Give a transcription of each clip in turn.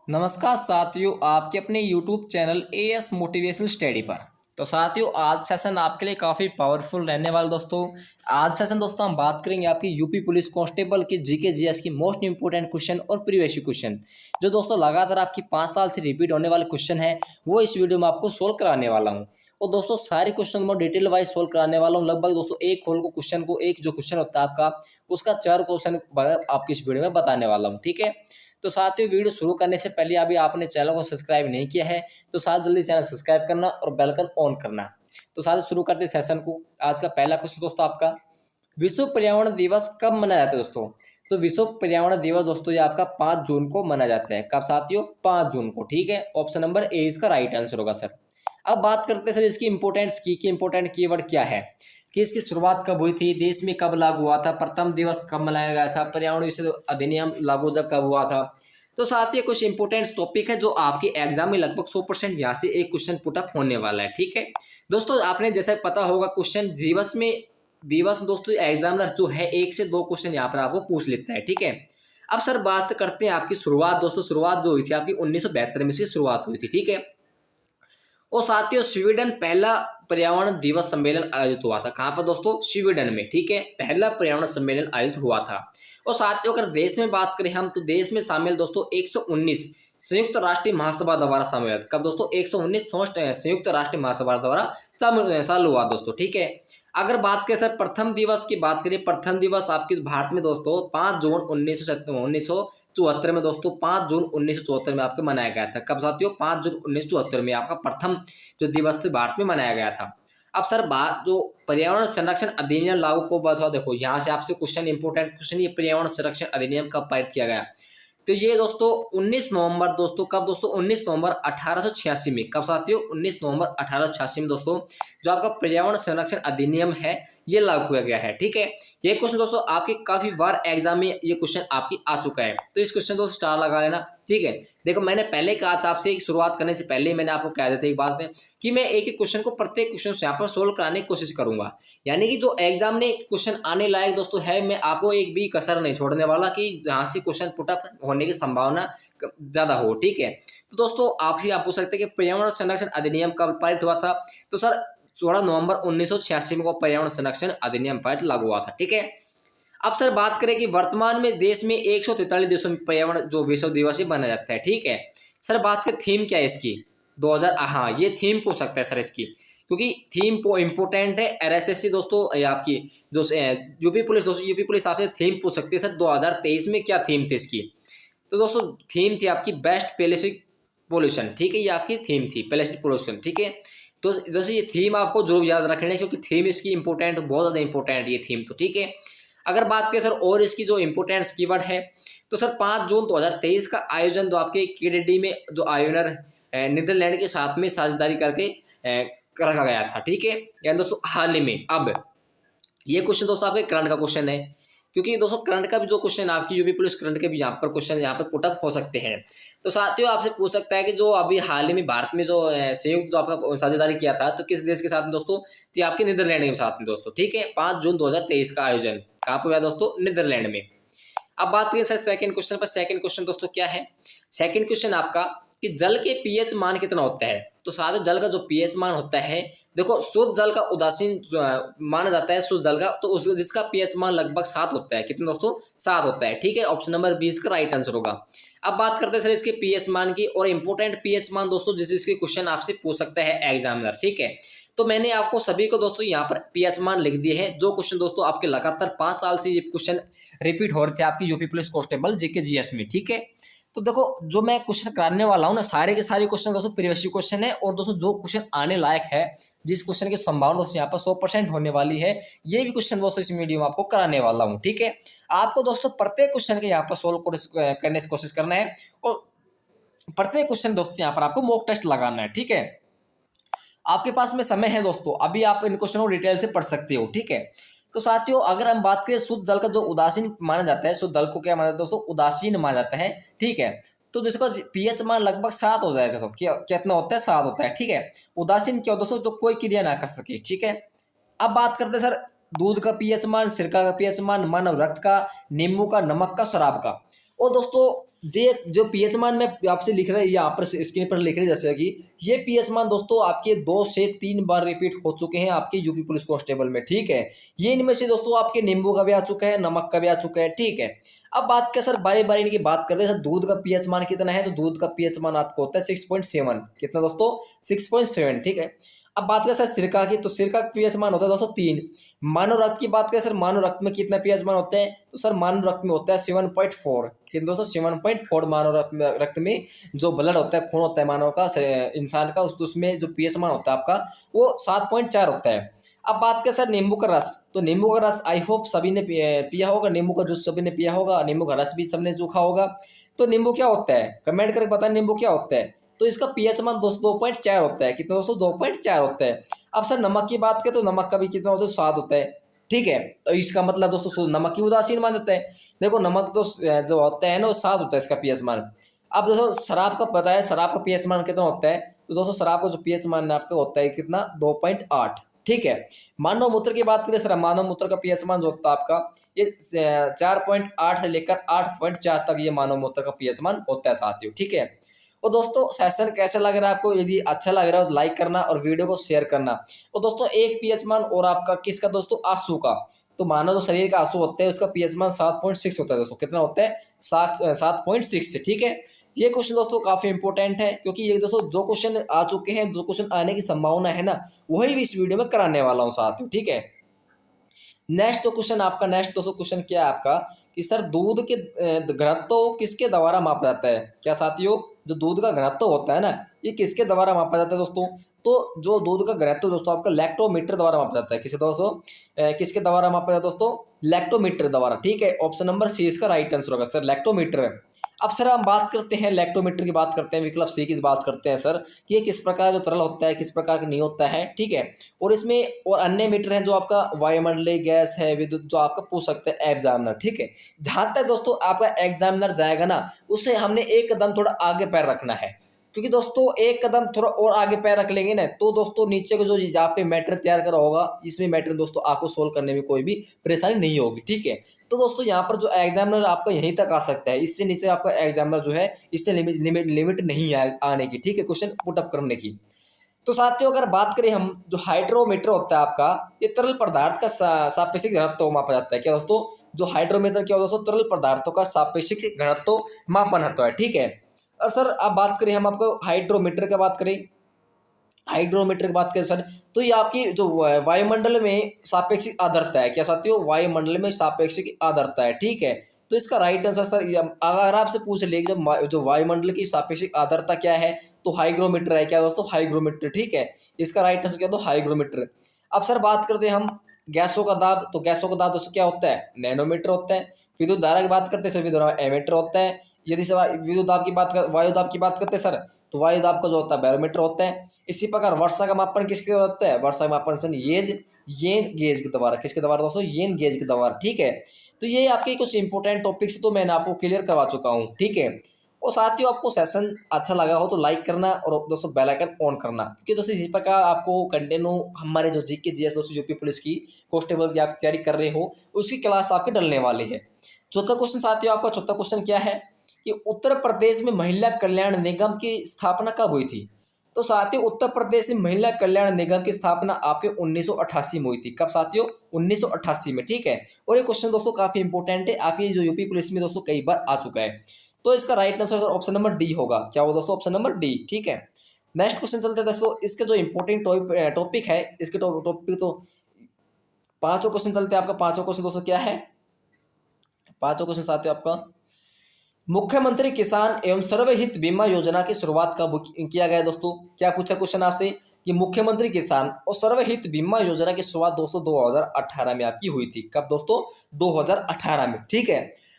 नमस्कार साथियों, आपके अपने YouTube channel as motivational study पर। तो साथियों, आज सेशन आपके लिए काफ़ी पावरफुल रहने वाला दोस्तों। आज सेशन दोस्तों हम बात करेंगे आपकी यूपी पुलिस कांस्टेबल की जीके जीएस की मोस्ट इंपोर्टेंट क्वेश्चन और प्रीवियस क्वेश्चन, जो दोस्तों लगातार आपकी 5 साल से रिपीट होने वाले क्वेश्चन है, वो इस वीडियो में आपको सोल्व कराने वाला हूँ। और दोस्तों सारे क्वेश्चन मैं डिटेल वाइज सोल्व कराने वाला हूँ। लगभग दोस्तों एक खोल को क्वेश्चन को एक जो क्वेश्चन होता है आपका, उसका 4 क्वेश्चन आपकी इस वीडियो में बताने वाला हूँ। ठीक है, तो साथियों वीडियो शुरू करने से पहले अभी आपने चैनल को सब्सक्राइब नहीं किया है तो साथ जल्दी चैनल सब्सक्राइब करना और बेल आइकन ऑन करना। तो साथ शुरू करते सेशन को। आज का पहला क्वेश्चन दोस्तों आपका, विश्व पर्यावरण दिवस कब मनाया जाता है दोस्तों? तो विश्व पर्यावरण दिवस दोस्तों ये आपका 5 जून को मनाया जाता है। कब साथियों? 5 जून को। ठीक है, ऑप्शन नंबर ए इसका राइट आंसर होगा सर। अब बात करते हैं सर इसकी इंपोर्टेंस की इंपोर्टेंट कीवर्ड क्या है, कि इसकी शुरुआत कब हुई थी, देश में कब लागू हुआ था, प्रथम दिवस कब मनाया गया था, पर्यावरण विषय अधिनियम लागू जब कब हुआ था। तो साथ ही कुछ इंपोर्टेंट टॉपिक है जो आपके एग्जाम में लगभग 100% यहाँ से एक क्वेश्चन पुटअप होने वाला है। ठीक है दोस्तों, आपने जैसे पता होगा क्वेश्चन दिवस दोस्तों एग्जामिनर जो है 1 से 2 क्वेश्चन यहाँ पर आपको पूछ लेता है। ठीक है, अब सर बात करते हैं आपकी शुरुआत। दोस्तों शुरुआत जो हुई थी आपकी 1972 में से शुरुआत हुई थी। ठीक है, और साथियों स्वीडन पहला पर्यावरण दिवस सम्मेलन आयोजित हुआ था। कहाँ पर दोस्तों? स्वीडन में। ठीक है, पहला पर्यावरण सम्मेलन आयोजित हुआ था। और साथियों अगर देश में बात करें हम, तो देश में शामिल दोस्तों 119 संयुक्त राष्ट्रीय महासभा द्वारा सम्मेलित। कब दोस्तों? 119 संयुक्त राष्ट्रीय महासभा द्वारा चालू हुआ दोस्तों। ठीक है, अगर बात करें सर प्रथम दिवस की बात करें, प्रथम दिवस आपके भारत में दोस्तों 5 जून 1974 में दोस्तों 5 जून 1974 में आपको मनाया गया था। कब साथियों? 5 जून 1974 में आपका प्रथम जो दिवस थे भारत में मनाया गया था। अब सर बात जो पर्यावरण संरक्षण अधिनियम लागू को बात हुआ, देखो यहाँ से आपसे क्वेश्चन इंपोर्टेंट क्वेश्चन, ये पर्यावरण संरक्षण अधिनियम कब पारित किया गया? तो ये दोस्तों 19 नवंबर दोस्तों, कब दोस्तों? 19 नवंबर 1886 में। कब साथियों? 19 नवंबर 1886 में दोस्तों जो आपका पर्यावरण संरक्षण अधिनियम है ये लागू किया गया है। ठीक है, ये क्वेश्चन दोस्तों आपके काफी बार एग्जाम में ये क्वेश्चन आपकी आ चुका है, तो इस क्वेश्चन दोस्तों स्टार लगा लेना। ठीक है, देखो मैंने पहले कहा था आपसे, शुरुआत करने से पहले मैंने आपको कह दिया था एक बात है कि मैं एक एक क्वेश्चन को प्रत्येक क्वेश्चन से यहाँ पर सोल्व कराने की कोशिश करूंगा। यानी कि जो एग्जाम में क्वेश्चन आने लायक दोस्तों है, मैं आपको एक भी कसर नहीं छोड़ने वाला कि जहाँ से क्वेश्चन पुटअप होने की संभावना ज्यादा हो। ठीक है, तो दोस्तों आपसे आप पूछ सकते हैं कि पर्यावरण संरक्षण अधिनियम कब पारित हुआ था? तो सर 16 नवंबर 1986 में पर्यावरण संरक्षण अधिनियम पारित लागू हुआ था। ठीक है, अब सर बात करें कि वर्तमान में देश में 143 देशों में पर्यावरण जो विश्व दिवस मनाया जाता है। ठीक है, सर बात करें थीम क्या है इसकी 2000, हाँ ये थीम पूछ सकता है सर इसकी, क्योंकि थीम को इम्पोर्टेंट है। आरएसएससी दोस्तों आपकी जो यूपी पुलिस दोस्तों, यूपी पुलिस आपसे थीम पूछ सकती है सर 2023 में क्या थीम थी इसकी। तो दोस्तों थीम थी आपकी बेस्ट प्लास्टिक पोल्यूशन। ठीक है, ये आपकी थीम थी प्लास्टिक पोल्यूशन। ठीक है, तो दोस्तों ये थीम आपको जरूर याद रखना है, क्योंकि थीम इसकी इंपॉर्टेंट, बहुत ज़्यादा इंपॉर्टेंट ये थीम। तो ठीक है, अगर बात करें सर और इसकी जो इंपॉर्टेंट कीवर्ड है, तो सर 5 जून 2023 का आयोजन जो आपके केडेडी में जो आयोजन नीदरलैंड के साथ में साझेदारी करके रखा गया था। ठीक है, यानी दोस्तों हाल ही में। अब ये क्वेश्चन दोस्तों आपके करंट का क्वेश्चन है, क्योंकि दोस्तों करंट का भी जो क्वेश्चन आपकी यूपी पुलिस करंट के भी यहाँ पर क्वेश्चन यहाँ पर पुटअप हो सकते हैं। तो साथियों आपसे पूछ सकता है कि जो अभी हाल ही में भारत में जो संयुक्त जो आपका साझेदारी किया था, तो किस देश के साथ में दोस्तों? तो आपके नीदरलैंड के साथ में दोस्तों। ठीक है, 5 जून 2023 का आयोजन कहाँ पर हुआ दोस्तों? नीदरलैंड में। अब बात करें सर सेकंड क्वेश्चन पर। सेकंड क्वेश्चन दोस्तों क्या है? सेकंड क्वेश्चन आपका कि जल के पीएच मान कितना होता है? तो साथियों जल का जो पीएच मान होता है, देखो शुद्ध जल का उदासीन माना जाता है शुद्ध जल का, तो उस जिसका पीएच मान लगभग 7 होता है। कितना दोस्तों? 7 होता है। ठीक है, ऑप्शन नंबर 20 का राइट आंसर होगा। अब बात करते हैं सर इसके पीएच मान की, और इंपोर्टेंट पीएच मान दोस्तों जिसके क्वेश्चन आपसे पूछ सकता है एग्जामिनर। ठीक है, तो मैंने आपको सभी को दोस्तों यहाँ पर पीएच मान लिख दिए हैं, जो क्वेश्चन दोस्तों आपके लगातार 5 साल से ये क्वेश्चन रिपीट हो रहे थे आपकी UP police constable GK GS में। ठीक है, तो देखो जो मैं क्वेश्चन कराने वाला हूँ ना, सारे के सारे क्वेश्चन दोस्तों प्रीवियस क्वेश्चन है, और दोस्तों जो क्वेश्चन आने लायक है, जिस क्वेश्चन की संभावना दोस्तों यहाँ पर 100% होने वाली है, ये भी क्वेश्चन दोस्तों इस वीडियो में आपको कराने वाला हूँ। ठीक है, आपको दोस्तों प्रत्येक क्वेश्चन के यहाँ पर सोल्व करने की कोशिश करना है, और प्रत्येक क्वेश्चन दोस्तों यहाँ पर आपको मॉक टेस्ट लगाना है। ठीक है, आपके पास में समय है दोस्तों, अभी आप इन क्वेश्चनों को डिटेल से पढ़ सकते हो। ठीक है, तो साथियों अगर हम बात करें शुद्ध जल का जो उदासीन माना जाता है, शुद्ध जल को क्या माना जाता है दोस्तों? उदासीन माना जाता है। ठीक है, तो जिसका पीएच मान लगभग 7 हो जाएगा दोस्तों। कितना होता है? 7 होता है। ठीक है, उदासीन क्या होता है दोस्तों? जो कोई क्रिया ना कर सके। ठीक है, अब बात करते हैं सर दूध का पीएच मान, सिरका का पीएच मान, मानव रक्त का, नींबू का, नमक का, शराब का। और दोस्तों ये जो पीएच मान में आपसे लिख रहा है यहाँ पर स्क्रीन पर लिख रहे हैं, जैसे कि ये पीएच मान दोस्तों आपके 2 से 3 बार रिपीट हो चुके हैं आपके यूपी पुलिस कांस्टेबल में, ठीक है। ये इनमें से दोस्तों आपके नींबू का भी आ चुका है, नमक का भी आ चुका है, ठीक है। अब बात क्या सर, बारी बारी इनकी बात करते हैं सर। दूध का पीएच मान कितना है, तो दूध का पीएच मान आपको होता है 6.7। कितना दोस्तों, 6.7, ठीक है। अब बात करें सर सिरका की, तो सिरका का पीएच मान होता है दोस्तों 3। मानव रक्त की बात करें सर, मानव रक्त में कितना पीएच मान होता है, तो सर मानव रक्त में होता है 7.4। कितना दोस्तों, 7.4 मानव रक्त में जो ब्लड होता है, खून होता है मानव का, इंसान का, उसमें जो पीएच मान होता है आपका वो 7.4 होता है। अब बात करें सर नींबू का रस, तो नींबू का रस आई होप सभी ने पिया होगा, नींबू का जूस सभी ने पिया होगा, नींबू का रस भी सबने चूखा होगा। तो नींबू क्या होता है, कमेंट करके बताएं नींबू क्या होता है। तो इसका पीएच मान दोस्तों 2.4 होता है। कितना दोस्तों, 2.4 होता है। अब सर नमक की बात करें, तो नमक का भी कितना होता है, 7 होता है, ठीक है। तो इसका मतलब दोस्तों नमक की उदासीन मान देता है। देखो नमक तो जो होता है ना, वो 7 होता है इसका पीएच मान। अब दोस्तों शराब का पता है, शराब का पीएच मान कितना होता है, तो दोस्तों शराब का जो पीएच मान आपका होता है कितना, 2.8, ठीक है। मानव मूत्र की बात करें सर, मानव मूत्र का पीएच मान जो होता है आपका ये 4.8 से लेकर 8.4 तक ये मानव मूत्र का पीएच मान होता है साथियों, ठीक है। और दोस्तों सेशन कैसा लग रहा है आपको, यदि अच्छा लग रहा है तो लाइक करना और वीडियो को शेयर करना। और दोस्तों एक पीएच मान और आपका किसका दोस्तों, आंसू का। तो मानव जो शरीर का आंसू होता है उसका पीएच मान 7.6 होता है दोस्तों। कितना होता है, 7.6, ठीक है। ये क्वेश्चन दोस्तों काफी इंपॉर्टेंट है, क्योंकि ये दोस्तों जो क्वेश्चन आ चुके हैं, जो क्वेश्चन आने की संभावना है ना, वही भी इस वीडियो में कराने वाला हूँ साथियों, ठीक है। नेक्स्ट तो क्वेश्चन आपका, नेक्स्ट दोस्तों क्वेश्चन क्या है आपका कि सर दूध के घनत्व किसके द्वारा मापा जाता है। क्या साथियों, जो दूध का घनत्व होता है ना, ये किसके द्वारा मापा जाता है दोस्तों। तो जो दूध का घनत्व दोस्तों आपका लैक्टोमीटर द्वारा मापा जाता है। किसे दोस्तों, किसके द्वारा मापा जाता है दोस्तों, लैक्टोमीटर द्वारा, ठीक है। ऑप्शन नंबर सी इसका राइट आंसर होगा सर, लैक्टोमीटर। अब सर हम बात करते हैं लैक्टोमीटर की, बात करते हैं विकल्प सी की बात करते हैं सर कि ये किस प्रकार जो तरल होता है, किस प्रकार का नहीं होता है, ठीक है। और इसमें और अन्य मीटर हैं जो आपका वायुमंडलीय गैस है, विद्युत, जो आपका पूछ सकते हैं एग्जामिनर, ठीक है। जहां तक दोस्तों आपका एग्जामिनर जाएगा ना, उससे हमने एक कदम थोड़ा आगे पैर रखना है, क्योंकि दोस्तों एक कदम थोड़ा और आगे पैर रख लेंगे ना, तो दोस्तों नीचे को जो जहाँ पे मैटर तैयार करा होगा, इसमें मैटर दोस्तों आपको सोल्व करने में कोई भी परेशानी नहीं होगी, ठीक है। तो दोस्तों यहाँ पर जो एग्जामिनर आपका यहीं तक आ सकता है, इससे नीचे आपका एग्जामिनर जो है, इससे लिमिट नहीं है आने की, ठीक है, क्वेश्चन पुटअप करने की। तो साथियों अगर बात करें हम, जो हाइड्रोमीटर होता है आपका, ये तरल पदार्थ का सापेक्षिक घनत्व मापा जाता है। क्या दोस्तों, जो हाइड्रोमीटर क्या दोस्तों, तरल पदार्थों का सापेक्षिक घनत्व मापन होता है, ठीक है। और सर अब बात करें हम आपको हाइड्रोमीटर की बात करें, हाइड्रोमीटर की बात करें सर, तो ये आपकी जो वायुमंडल में सापेक्षिक आर्द्रता है। क्या साथियों, वायुमंडल में सापेक्षिक आर्द्रता है, ठीक है। तो इसका राइट आंसर सर, अगर आपसे पूछ ले जब जो वायुमंडल की सापेक्षिक आर्द्रता क्या है, तो हाइग्रोमीटर है। क्या दोस्तों, हाइग्रोमीटर, ठीक है। इसका राइट आंसर क्या, तो हाइग्रोमीटर। अब सर बात करते हैं हम गैसों का दाब, तो गैसों का दाब दोस्तों क्या होता है, नैनोमीटर होता है। विद्युत धारा की बात करते हैं सर, विद्युत धारा एमीटर होता है। यदि सर विद्युत दाब की बात कर, वायु दाब की बात करते हैं सर, तो वायु दाब का जो होता है बैरोमीटर होता है। इसी प्रकार वर्षा का मापन किसके द्वारा होता है, वर्षा का मापन सर येन गेज के द्वारा, किसके द्वारा दोस्तों, येन गेज के द्वारा, ठीक है। तो ये आपके कुछ इंपोर्टेंट टॉपिक्स तो मैंने आपको क्लियर करवा चुका हूँ, ठीक है। और साथियों आपको सेशन अच्छा लगा हो तो लाइक करना और दोस्तों बेल आइकन ऑन करना, क्योंकि दोस्तों इसी प्रकार आपको कंटिन्यू हमारे जो जीके जीएस दोस्तों यूपी पुलिस की कांस्टेबल की आप तैयारी कर रहे हो, उसकी क्लास आपके डलने वाली है। चौथा क्वेश्चन साथियों, आपका चौथा क्वेश्चन क्या है कि उत्तर प्रदेश में महिला कल्याण निगम की स्थापना कब हुई थी। तो साथियों उत्तर प्रदेश में महिला कल्याण निगम की स्थापना आपके 1988 में हुई थी। कब साथियों, 1988 में, ठीक है। और ये क्वेश्चन दोस्तों काफी इंपॉर्टेंट है, आपकी जो यूपी पुलिस में दोस्तों कई बार आ चुका है। तो इसका right answer option number D होगा। क्या होगा दोस्तों, ऑप्शन नंबर डी, ठीक है। नेक्स्ट क्वेश्चन चलते हैं दोस्तों, इसके जो इंपॉर्टेंट टॉपिक है, इसके टॉपिक तो पांचों क्वेश्चन चलते हैं। आपका पांचों क्वेश्चन दोस्तों क्या है, पांचों क्वेश्चन साथियों आपका, मुख्यमंत्री किसान एवं सर्वहित बीमा योजना की शुरुआत कब किया गया दोस्तों। क्या पूछा क्वेश्चन आपसे कि मुख्यमंत्री किसान और सर्वहित बीमा योजना की शुरुआत दोस्तों 2018 में आपकी हुई थी। कब दोस्तों, 2018 में, ठीक है।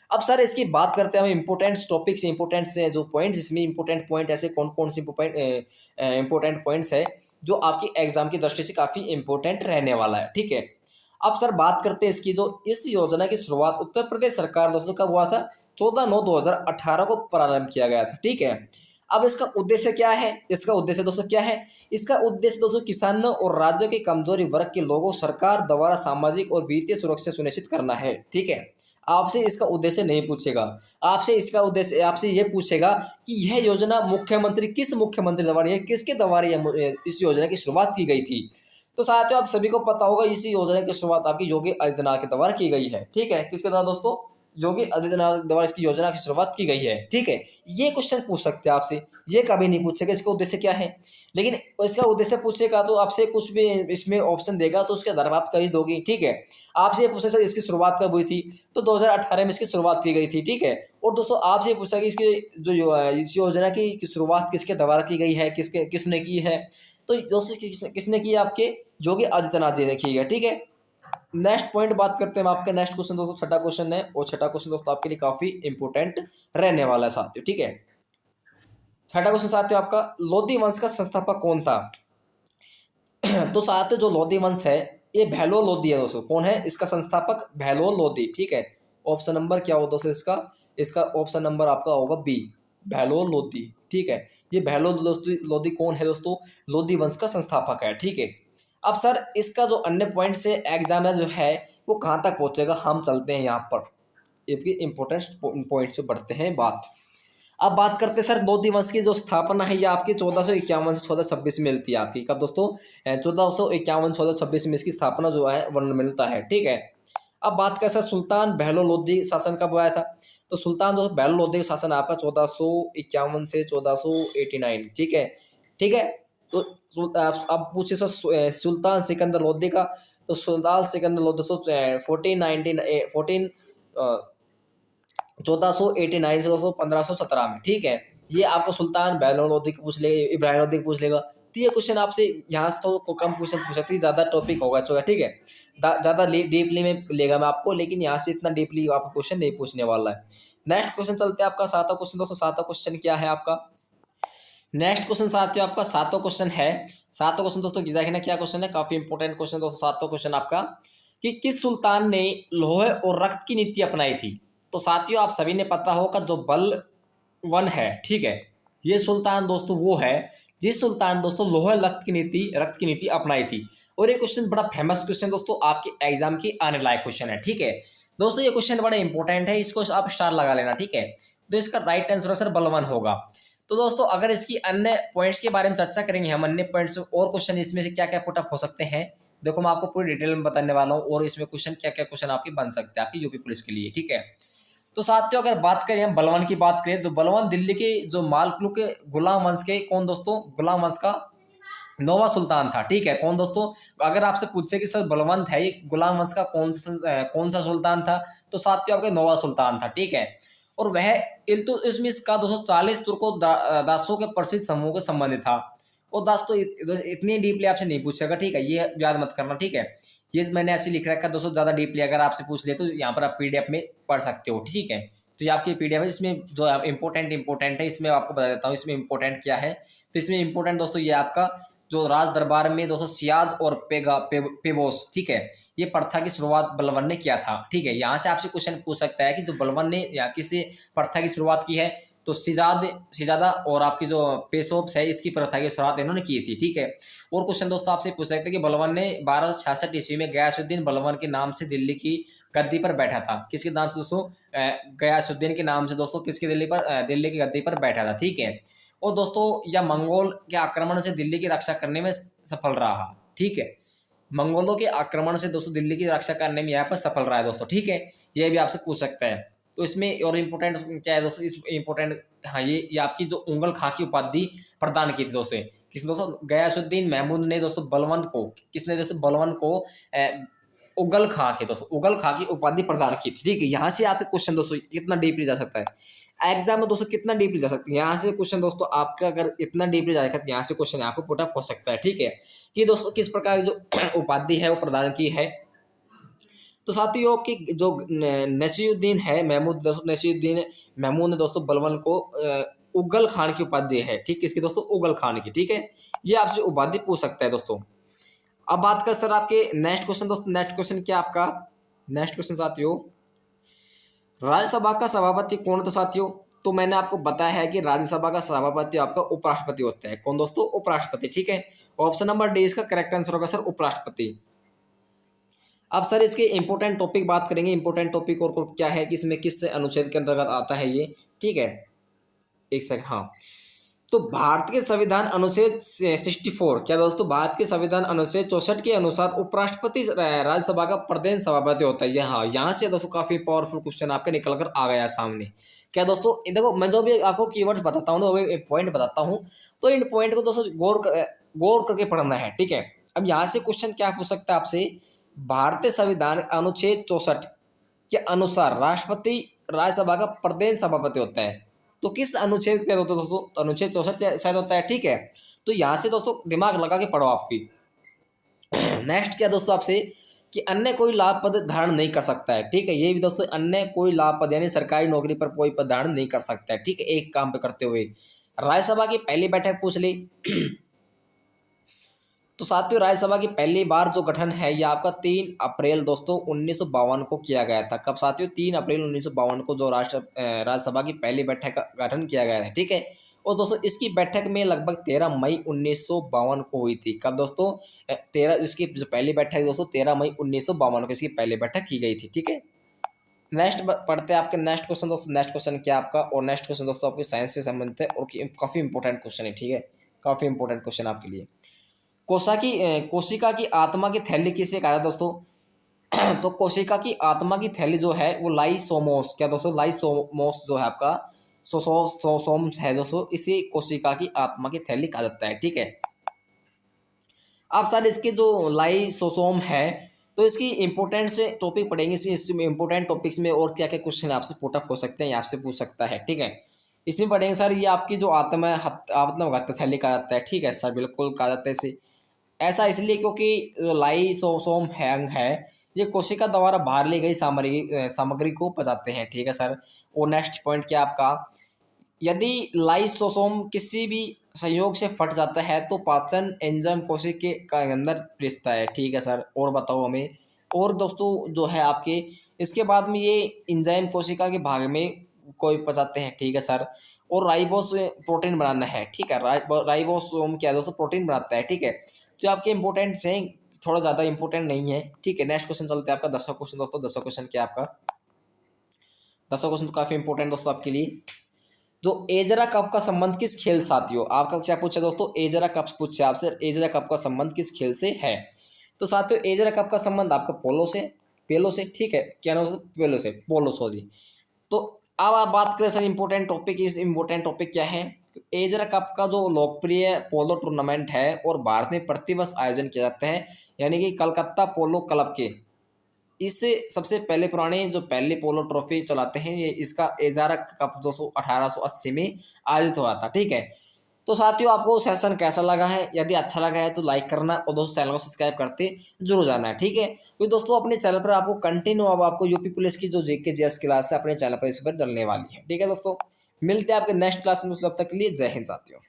अब सर इसकी बात करते हैं हम इंपोर्टेंट टॉपिक से, इंपोर्टेंट से जो पॉइंट, इसमें इंपोर्टेंट पॉइंट ऐसे कौन कौन से इंपोर्टेंट पॉइंट्स है जो आपकी एग्जाम की दृष्टि से काफी इंपोर्टेंट रहने वाला है, ठीक है। अब सर बात करते हैं इसकी, जो इस योजना की शुरुआत उत्तर प्रदेश सरकार दोस्तों कब हुआ था, 14/9/2018 को प्रारंभ किया गया था, ठीक है। अब इसका उद्देश्य क्या है, इसका उद्देश्य दोस्तों क्या है, इसका उद्देश्य दोस्तों किसानों और राज्यों के कमजोरी वर्ग के लोगों सरकार द्वारा सामाजिक और वित्तीय सुरक्षा सुनिश्चित करना है, ठीक है। आपसे इसका उद्देश्य नहीं पूछेगा। आपसे इसका उद्देश्य आपसे ये पूछेगा कि यह योजना मुख्यमंत्री किस मुख्यमंत्री द्वारा या किसके द्वारा इस योजना की शुरुआत की गई थी। तो साथियों आप सभी को पता होगा इस योजना की शुरुआत आपकी योगी आदित्यनाथ के द्वारा की गई है। ठीक है, किसके द्वारा दोस्तों? योगी आदित्यनाथ द्वारा इसकी योजना की शुरुआत की गई है। ठीक है, ये क्वेश्चन पूछ सकते हैं आपसे, ये कभी नहीं पूछेगा इसका उद्देश्य क्या है, लेकिन इसका उद्देश्य पूछेगा तो आपसे कुछ भी इसमें ऑप्शन देगा तो उसके आधार पर आप कर ही दोगे। ठीक है, आपसे ये पूछे सर इसकी शुरुआत कब हुई थी, तो 2018 में इसकी शुरुआत की गई थी। ठीक है, और दोस्तों आपसे पूछा कि इसकी इस योजना की शुरुआत किसके द्वारा की गई है, किसने की है, तो दोस्तों किसने की है? आपके योगी आदित्यनाथ जी ने की है। ठीक है, नेक्स्ट पॉइंट बात करते हैं हम आपका। नेक्स्ट क्वेश्चन दोस्तों छठा क्वेश्चन है, और छठा क्वेश्चन दोस्तों आपके लिए काफी इंपॉर्टेंट रहने वाला है साथियों। ठीक है, छठा क्वेश्चन साथियों आपका, लोधी वंश का संस्थापक कौन था? तो साथियों जो लोधी वंश है ये भैलो लोधी है दोस्तों। कौन है इसका संस्थापक? भैलो लोधी। ठीक है, ऑप्शन नंबर क्या होगा दोस्तों इसका? इसका ऑप्शन नंबर आपका होगा बी, भैलो लोधी। ठीक है, ये भैलो लोधी कौन है दोस्तों? लोधी वंश का संस्थापक है। ठीक है, अब सर इसका जो अन्य पॉइंट से एग्जाम जो है वो कहाँ तक पहुंचेगा, हम चलते हैं यहाँ पर इसके इंपॉर्टेंट पॉइंट पे बढ़ते हैं बात। अब बात करते हैं सर लोधी वंश की जो स्थापना है ये आपकी 1451 से 1426 में मिलती है आपकी। कब दोस्तों? 1451 1426 में इसकी स्थापना जो है वर्णन मिलता है। ठीक है, अब बात करें सर सुल्तान बहलो लोधी शासन कब आया था, तो सुल्तान जो बहलो लोधी का शासन आपका 1451 से 1489। ठीक है, ठीक है, तो अब पूछे सर सुल्तान सिकंदर लोधी का, तो सुल्तान सिकंदर लोधी 1489 से दोस्तों 1517 में। ठीक है, ये आपको सुल्तान बहलो लोधी को पूछ लेगा, इब्राहिम लोधी को पूछ लेगा। तो ये क्वेश्चन आपसे यहाँ से तो कम क्वेश्चन पूछ सकती है, ज्यादा टॉपिक होगा चलो। ठीक है, ज्यादा डीपली में लेगा मैं आपको, लेकिन यहाँ से इतना डीपली आपको क्वेश्चन नहीं पूछने वाला है। नेक्स्ट क्वेश्चन चलते हैं आपका सातवां क्वेश्चन दोस्तों। सातवां क्वेश्चन क्या है आपका? नेक्स्ट क्वेश्चन साथियों आपका सातवां क्वेश्चन है। सातवां क्वेश्चन दोस्तों देखना क्या क्वेश्चन है, काफी इंपोर्टेंट क्वेश्चन दोस्तों। सातवां क्वेश्चन आपका कि किस सुल्तान ने लोहे और रक्त की नीति अपनाई थी? तो साथियों आप सभी ने पता होगा जो बलवन है। ठीक है, ये सुल्तान दोस्तों वो है जिस सुल्तान दोस्तों लोहे रक्त की नीति अपनाई थी। और ये क्वेश्चन बड़ा फेमस क्वेश्चन दोस्तों आपके एग्जाम की आने लायक क्वेश्चन है। ठीक है दोस्तों, ये क्वेश्चन बड़ा इंपॉर्टेंट है, इसको आप स्टार लगा लेना। ठीक है, तो इसका राइट आंसर सर बलवन होगा। तो दोस्तों अगर इसकी अन्य पॉइंट्स के बारे में चर्चा करेंगे हम, अन्य पॉइंट्स और क्वेश्चन इसमें से क्या क्या पुटअप हो सकते हैं, देखो मैं आपको पूरी डिटेल में बताने वाला हूँ, और इसमें क्वेश्चन क्या क्या क्वेश्चन आपके बन सकते हैं आपकी यूपी पुलिस के लिए। ठीक है, तो साथियों अगर बात करें हम बलवान की बात करें, तो बलवान दिल्ली के जो मालकुल के गुलाम वंश के कौन दोस्तों? गुलाम वंश का नौवा सुल्तान था। ठीक है, कौन दोस्तों? अगर आपसे पूछे कि सर बलवंत है गुलाम वंश का कौन सा सुल्तान था, तो साथियों आपका नौवा सुल्तान था। ठीक है, और वह इल्तुतमिश का 240 तुर्को दासों के प्रसिद्ध समूह के संबंधित था। और दोस्तों इतनी डीपली आपसे नहीं पूछेगा। ठीक है, ये याद मत करना। ठीक है, ये मैंने ऐसे लिख रखा है दोस्तों, ज्यादा डीपली अगर आपसे पूछ ले तो यहाँ पर आप पीडीएफ में पढ़ सकते हो। ठीक है, तो ये आपकी पीडीएफ है, इसमें जो इंपॉर्टेंट है इसमें आपको बता देता हूँ इसमें इंपॉर्टेंट क्या है। तो इसमें इंपॉर्टेंट दोस्तों ये आपका जो राज दरबार में दोस्तों सियाद और पेबोस। ठीक है, ये प्रथा की शुरुआत बलवन ने किया था। ठीक है, यहाँ से आपसे क्वेश्चन पूछ सकता है कि जो बलवन ने यहाँ किसी प्रथा की शुरुआत की है, तो सिजादा और आपकी जो पेशोप्स है इसकी प्रथा की शुरुआत इन्होंने की थी। ठीक है, और क्वेश्चन दोस्तों आपसे पूछ सकते हैं कि बलवन ने 1266 ईस्वी में गयासुद्दीन बलवन के नाम से दिल्ली की गद्दी पर बैठा था। किसके नाम से दोस्तों? गयासुद्दीन के नाम से दोस्तों किसकी दिल्ली की गद्दी पर बैठा था। ठीक है, और दोस्तों यह मंगोल के आक्रमण से दिल्ली की रक्षा करने में सफल रहा। ठीक है, मंगोलों के आक्रमण से दोस्तों दिल्ली की रक्षा करने में यहाँ पर सफल रहा है दोस्तों। ठीक है, यह भी आपसे पूछ सकता है। तो इसमें और इम्पोर्टेंट क्या है दोस्तों? इस इम्पोर्टेंट हाँ, ये आपकी जो उंगल खां की उपाधि प्रदान की थी दोस्तों। किसने दोस्तों? गयासुद्दीन महमूद ने दोस्तों बलवंत को, किसने दोस्तों? बलवंत को उगल खां के दोस्तों उगल खां की उपाधि प्रदान की थी। ठीक है, यहाँ से आपके क्वेश्चन दोस्तों कितना डीपली जा सकता है एग्जाम में दोस्तों, कितना डीपली जा सकते हैं यहाँ से क्वेश्चन दोस्तों आपका। अगर इतना डीपली जाएगा तो यहाँ से क्वेश्चन आपको पुटअप हो सकता है। ठीक है, कि दोस्तों किस प्रकार की जो उपाधि है वो प्रदान की है। तो साथियों आपकी जो नसीरुद्दीन है महमूद दोस्तों, नसीरुद्दीन महमूद ने दोस्तों बलवन को उगल खान की उपाधि है। ठीक, किसकी दोस्तों? उगल खान की। ठीक है, ये आपसे उपाधि पूछ सकता है दोस्तों। अब बात कर सर आपके नेक्स्ट क्वेश्चन दोस्तों। नेक्स्ट क्वेश्चन क्या आपका? नेक्स्ट क्वेश्चन साथियों, राज्यसभा का सभापति कौन था साथियों? तो मैंने आपको बताया है कि राज्यसभा का सभापति आपका उपराष्ट्रपति होता है। कौन दोस्तों? उपराष्ट्रपति। ठीक है, ऑप्शन नंबर डी इसका करेक्ट आंसर होगा सर, उपराष्ट्रपति। अब सर इसके इंपॉर्टेंट टॉपिक बात करेंगे। इंपॉर्टेंट टॉपिक और क्या है कि इसमें किस अनुच्छेद के अंतर्गत आता है ये, ठीक है। एक सेकंड, हाँ। तो भारत के संविधान अनुच्छेद 64, क्या दोस्तों, भारत के संविधान अनुच्छेद 64 के अनुसार उपराष्ट्रपति राज्यसभा का प्रधान सभापति होता है। ये हाँ, यहाँ से दोस्तों काफी पावरफुल क्वेश्चन आपके निकल कर आ गया सामने। क्या दोस्तों, देखो मैं जो भी आपको कीवर्ड्स बताता हूँ, तो एक पॉइंट बताता हूँ, तो इन पॉइंट को दोस्तों गौर करके पढ़ना है, ठीक है। अब यहाँ से क्वेश्चन क्या पूछ सकता है आपसे, भारतीय संविधान अनुच्छेद 64 के अनुसार राष्ट्रपति राज्यसभा का प्रधान सभापति होता है। तो किस अनुच्छेद के होता है दोस्तों, तो अनुच्छेद 64 शायद होता है, ठीक है। तो यहाँ से दोस्तों दिमाग लगा के पढ़ो आप भी। नेक्स्ट क्या दोस्तों आपसे, कि अन्य कोई लाभ पद धारण नहीं कर सकता है, ठीक है। ये भी दोस्तों, अन्य कोई लाभ पद यानी सरकारी नौकरी पर कोई पद धारण नहीं कर सकता है, ठीक है, एक काम पे करते हुए। राज्यसभा की पहली बैठक पूछ ली। तो साथियों, राज्यसभा की पहली बार जो गठन है यह आपका 3 अप्रैल दोस्तों 1952 को किया गया था। कब साथियों, 3 अप्रैल 1952 को जो राज्यसभा की पहली बैठक का गठन किया गया था, ठीक है। और दोस्तों इसकी बैठक में लगभग 13 मई 1952 को हुई थी। कब दोस्तों, 13, इसकी जो पहली बैठक दोस्तों 13 मई 1952 को इसकी पहली बैठक की गई थी, ठीक है। नेक्स्ट पढ़ते हैं आपके नेक्स्ट क्वेश्चन दोस्तों। नेक्स्ट क्वेश्चन क्या आपका, और नेक्स्ट क्वेश्चन दोस्तों आपके साइंस से संबंधित है और काफी इंपॉर्टेंट क्वेश्चन है, ठीक है, काफी इंपॉर्टेंट क्वेश्चन आपके लिए। कोशिका की आत्मा की थैली किसे कहा जाता है दोस्तों? तो कोशिका की आत्मा की थैली जो है वो लाइसोमोस, क्या दोस्तों, लाइसोमोस जो है आपका सोसोम्स है दोस्तों, इसी कोशिका की आत्मा की थैली कहा जाता है, ठीक है। अब सर इसके जो लाइसोसोम है, तो इसकी इंपोर्टेंट से टॉपिक पढ़ेंगे, इसमें इंपोर्टेंट टॉपिक्स में और क्या क्या क्वेश्चन आपसे पुटअप हो सकते हैं, आपसे पूछ सकता है, ठीक है। इसमें पढ़ेंगे सर, ये आपकी जो आत्मा है, आत्मघात थैली कहा जाता है, ठीक है सर, बिल्कुल कहा जाता है इसे। ऐसा इसलिए क्योंकि जो लाइसोसोम हैंग है, ये कोशिका द्वारा बाहर ली गई सामग्री को पचाते हैं, ठीक है सर। और नेक्स्ट पॉइंट क्या आपका, यदि लाइसोसोम किसी भी संयोग से फट जाता है तो पाचन एंजाइम कोशिका के अंदर रिश्ता है, ठीक है सर। और बताओ हमें, और दोस्तों जो है आपके इसके बाद में ये एंजाइम कोशिका के भाग में कोई पचाते हैं, ठीक है सर। और राइबोस प्रोटीन बनाना है, ठीक है, राइबोसोम क्या है दोस्तों, प्रोटीन बनाता है, ठीक है। जो आपके इंपॉर्टेंट हैं, थोड़ा ज़्यादा इंपॉर्टेंट नहीं है, ठीक है। नेक्स्ट क्वेश्चन चलते हैं आपका 10वां क्वेश्चन दोस्तों। 10वां क्वेश्चन क्या आपका, 10वां क्वेश्चन तो काफ़ी इंपॉर्टेंट दोस्तों आपके लिए। जो एजरा कप का संबंध किस खेल, साथियों आपका क्या पूछा दोस्तों, एजरा कप पूछे आपसे, एजरा कप का संबंध किस खेल से है? तो साथियों एजरा कप का संबंध आपका पेलो से, ठीक है, क्या नाम है, पोलो सॉरी। तो अब आप बात करें सर इंपॉर्टेंट टॉपिक, इस इंपॉर्टेंट टॉपिक क्या है, एजरा कप का जो लोकप्रिय पोलो टूर्नामेंट है और भारत में प्रतिवर्ष आयोजन किया जाता है, यानी कि कलकत्ता पोलो क्लब के इससे सबसे पहले पुराने जो पहले पोलो ट्रॉफी चलाते हैं, ये इसका एजारा कप 1880 में आयोजित हुआ था, ठीक है। तो साथियों आपको सेशन कैसा लगा है, यदि अच्छा लगा है तो लाइक करना और दोस्तों चैनल को सब्सक्राइब करते जरूर जाना है, ठीक है। तो दोस्तों अपने चैनल पर आपको कंटिन्यू अब आपको यूपी पुलिस की जो जीके जीएस क्लास है अपने चैनल पर इस पर डलने वाली है, ठीक है दोस्तों। मिलते हैं आपके नेक्स्ट क्लास में, तब तक के लिए जय हिंद साथियों।